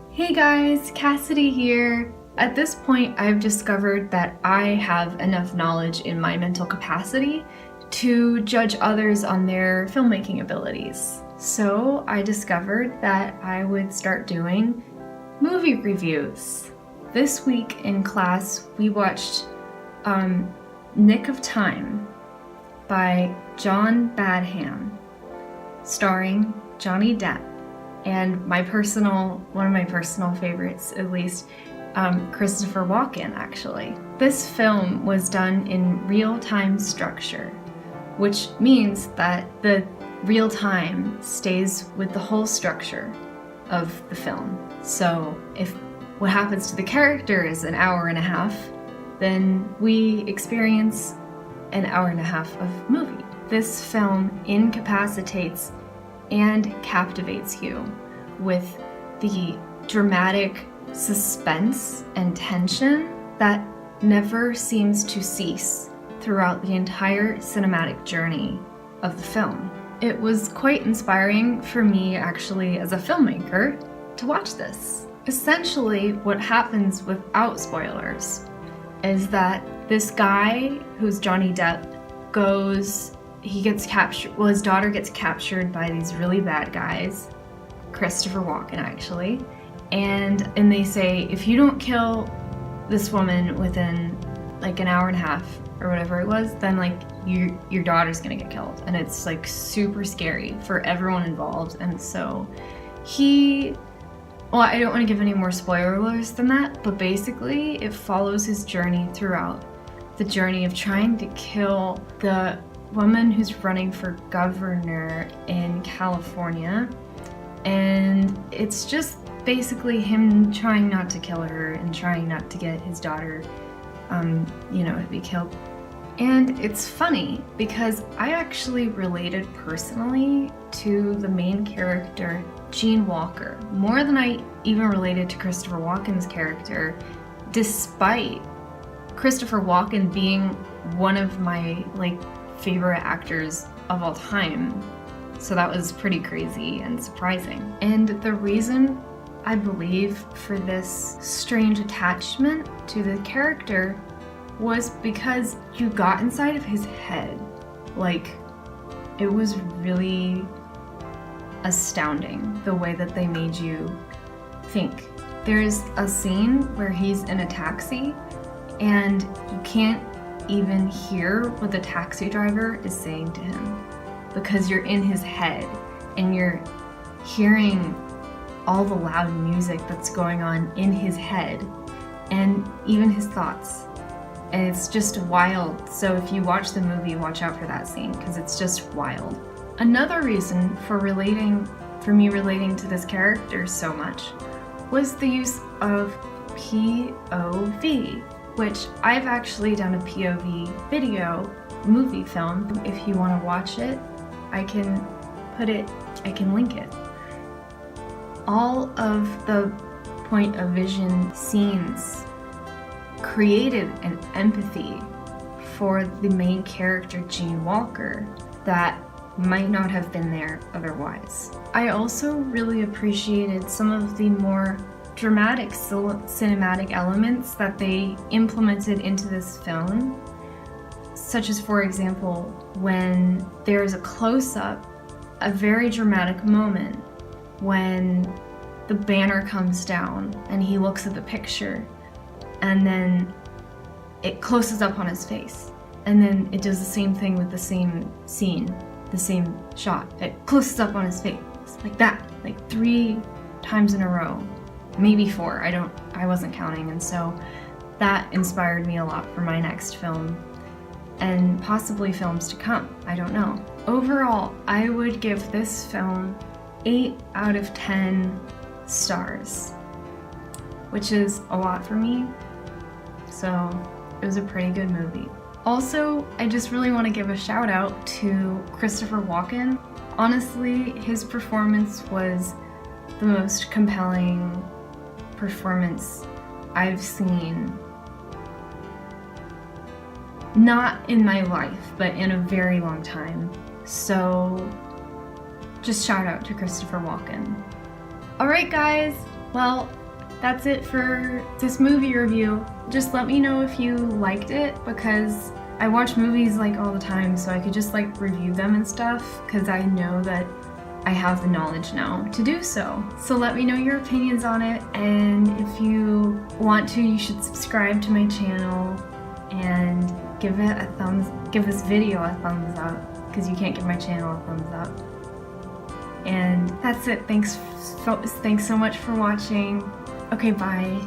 Hey guys, Cassidy here. At this point, I've discovered that I have enough knowledge in my mental capacity to judge others on their filmmaking abilities. So I discovered that I would start doing movie reviews. This week in class, we watched Nick of Time by John Badham, starring Johnny Depp. And one of my personal favorites, at least, Christopher Walken, actually. This film was done in real-time structure, which means that the real time stays with the whole structure of the film. So if what happens to the character is an hour and a half, then we experience an hour and a half of movie. This film incapacitates and captivates you with the dramatic suspense and tension that never seems to cease throughout the entire cinematic journey of the film. It was quite inspiring for me, actually, as a filmmaker, to watch this. Essentially, what happens without spoilers is that this guy, who's Johnny Depp, his daughter gets captured by these really bad guys, Christopher Walken actually, and they say, if you don't kill this woman within like an hour and a half or whatever it was, then like your daughter's gonna get killed. And it's like super scary for everyone involved. And so I don't want to give any more spoilers than that, but basically it follows his journey throughout the journey of trying to kill the woman who's running for governor in California, and it's just basically him trying not to kill her and trying not to get his daughter, to be killed. And it's funny because I actually related personally to the main character, Gene Walker, more than I even related to Christopher Walken's character, despite Christopher Walken being one of my favorite actors of all time. So that was pretty crazy and surprising. And the reason I believe for this strange attachment to the character was because you got inside of his head. It was really astounding the way that they made you think. There's a scene where he's in a taxi and you can't even hear what the taxi driver is saying to him because you're in his head and you're hearing all the loud music that's going on in his head and even his thoughts. And it's just wild. So if you watch the movie, watch out for that scene because it's just wild. Another reason for me relating to this character so much was the use of POV, which I've actually done a POV video, movie film. If you want to watch it, I can link it. All of the point of vision scenes created an empathy for the main character, Gene Walker, that might not have been there otherwise. I also really appreciated some of the more dramatic cinematic elements that they implemented into this film, such as, for example, when there's a close-up, a very dramatic moment when the banner comes down and he looks at the picture and then it closes up on his face, and then it does the same thing with the same scene, the same shot. It closes up on his face like that, 3 times in a row, maybe 4. I wasn't counting, and so that inspired me a lot for my next film and possibly films to come. I don't know. Overall, I would give this film 8 out of 10 stars, which is a lot for me. So it was a pretty good movie. Also, I just really want to give a shout out to Christopher Walken. Honestly, his performance was the most compelling performance I've seen, not in my life, but in a very long time. So just shout out to Christopher Walken. Alright guys, well, that's it for this movie review. Just let me know if you liked it, because I watch movies like all the time, so I could just like review them and stuff, because I know that I have the knowledge now to do so. So let me know your opinions on it, and if you want to, you should subscribe to my channel and give this video a thumbs up, because you can't give my channel a thumbs up. And that's it. Thanks so much for watching. Okay, bye.